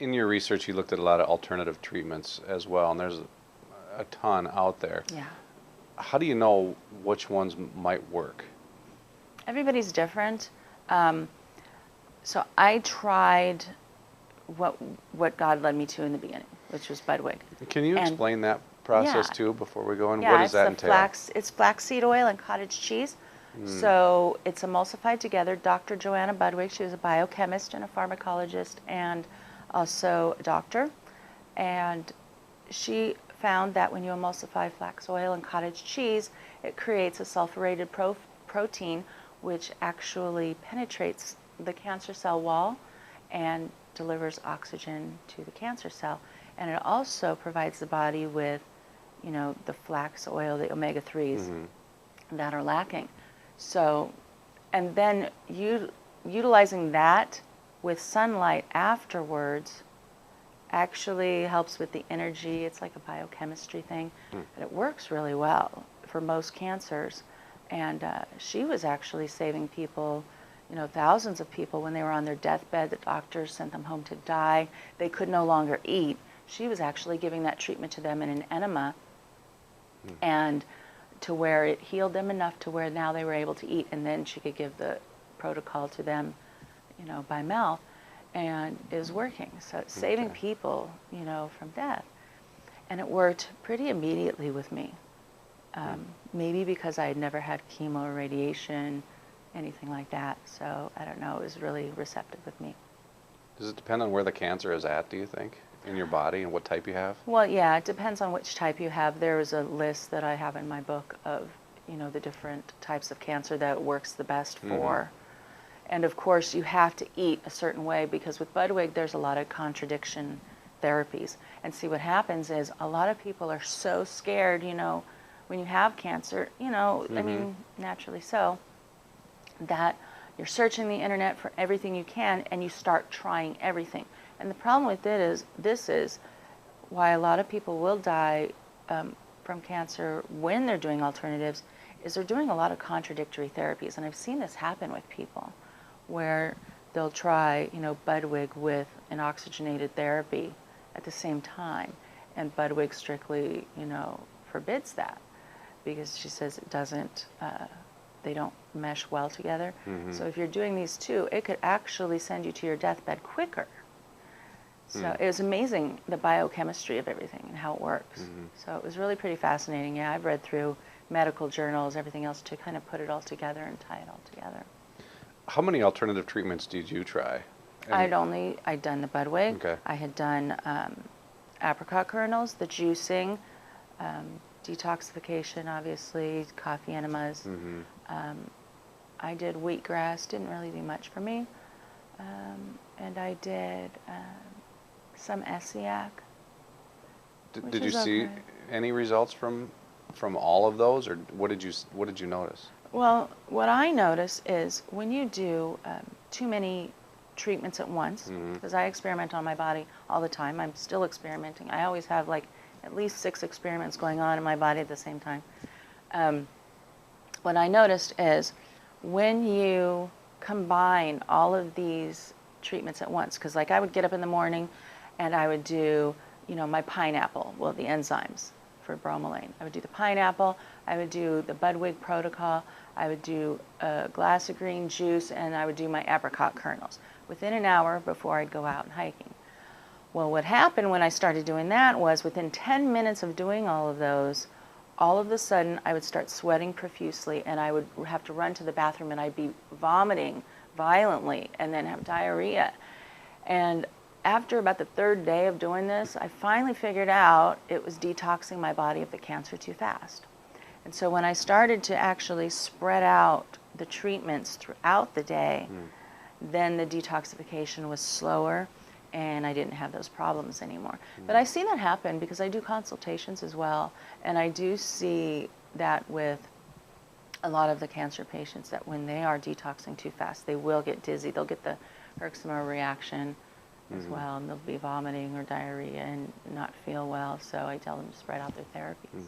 in your research, you looked at a lot of alternative treatments as well, and there's a ton out there. Yeah. How do you know which ones might work? Everybody's different. So I tried what God led me to in the beginning, which was Budwig. Can you explain that process too before we go in? Yeah, What does that entail? It's flaxseed oil and cottage cheese. So it's emulsified together. Dr. Joanna Budwig, she was a biochemist and a pharmacologist and also a doctor. And she found that when you emulsify flax oil and cottage cheese, it creates a sulfurated protein which actually penetrates the cancer cell wall and delivers oxygen to the cancer cell. And it also provides the body with, you know, the flax oil, the omega-3s that are lacking. So, and then utilizing that with sunlight afterwards actually helps with the energy. It's like a biochemistry thing. And it works really well for most cancers. And she was actually saving people, you know, thousands of people when they were on their deathbed. The doctors sent them home to die. They could no longer eat. She was actually giving that treatment to them in an enema, and to where it healed them enough to where now they were able to eat, and then she could give the protocol to them, you know, by mouth, and it was working. So it's saving people, you know, from death. And it worked pretty immediately with me. Maybe because I had never had chemo or radiation, anything like that. So I don't know, it was really receptive with me. Does it depend on where the cancer is at, do you think, in your body and what type you have? Well, yeah, it depends on which type you have. There is a list that I have in my book of, you know, the different types of cancer that it works the best for. And of course, you have to eat a certain way, because with Budwig, there's a lot of contradiction therapies. And see, what happens is a lot of people are so scared, you know, when you have cancer, you know, I mean, naturally so, that you're searching the internet for everything you can and you start trying everything. And the problem with it is, this is why a lot of people will die from cancer when they're doing alternatives, is they're doing a lot of contradictory therapies. And I've seen this happen with people where they'll try, you know, Budwig with an oxygenated therapy at the same time. And Budwig strictly, you know, forbids that, because she says it doesn't, they don't mesh well together. So if you're doing these two, it could actually send you to your deathbed quicker. So it was amazing, the biochemistry of everything and how it works. So it was really pretty fascinating. Yeah, I've read through medical journals, everything else, to kind of put it all together and tie it all together. How many alternative treatments did you try? I'd done the Budwig. Okay. I had done apricot kernels, the juicing, detoxification, obviously, coffee enemas. I did wheatgrass, didn't really do much for me. And I did some Essiac. Did you see any results from all of those, or what did you notice? Well, what I notice is when you do too many treatments at once, because I experiment on my body all the time. I'm still experimenting. I always have like at least 6 experiments going on in my body at the same time. What I noticed is when you combine all of these treatments at once, because like I would get up in the morning and I would do, you know, my pineapple, well, the enzymes for bromelain. I would do the pineapple, I would do the Budwig protocol, I would do a glass of green juice, and I would do my apricot kernels within an hour before I'd go out hiking. Well, what happened when I started doing that was within 10 minutes of doing all of those, all of a sudden I would start sweating profusely, and I would have to run to the bathroom, and I'd be vomiting violently and then have diarrhea. And after about the 3rd day of doing this, I finally figured out it was detoxing my body of the cancer too fast. And so when I started to actually spread out the treatments throughout the day, then the detoxification was slower and I didn't have those problems anymore. But I see that happen because I do consultations as well, and I do see that with a lot of the cancer patients, that when they are detoxing too fast, they will get dizzy. They'll get the Herxheimer reaction as well, and they'll be vomiting or diarrhea and not feel well. So I tell them to spread out their therapies.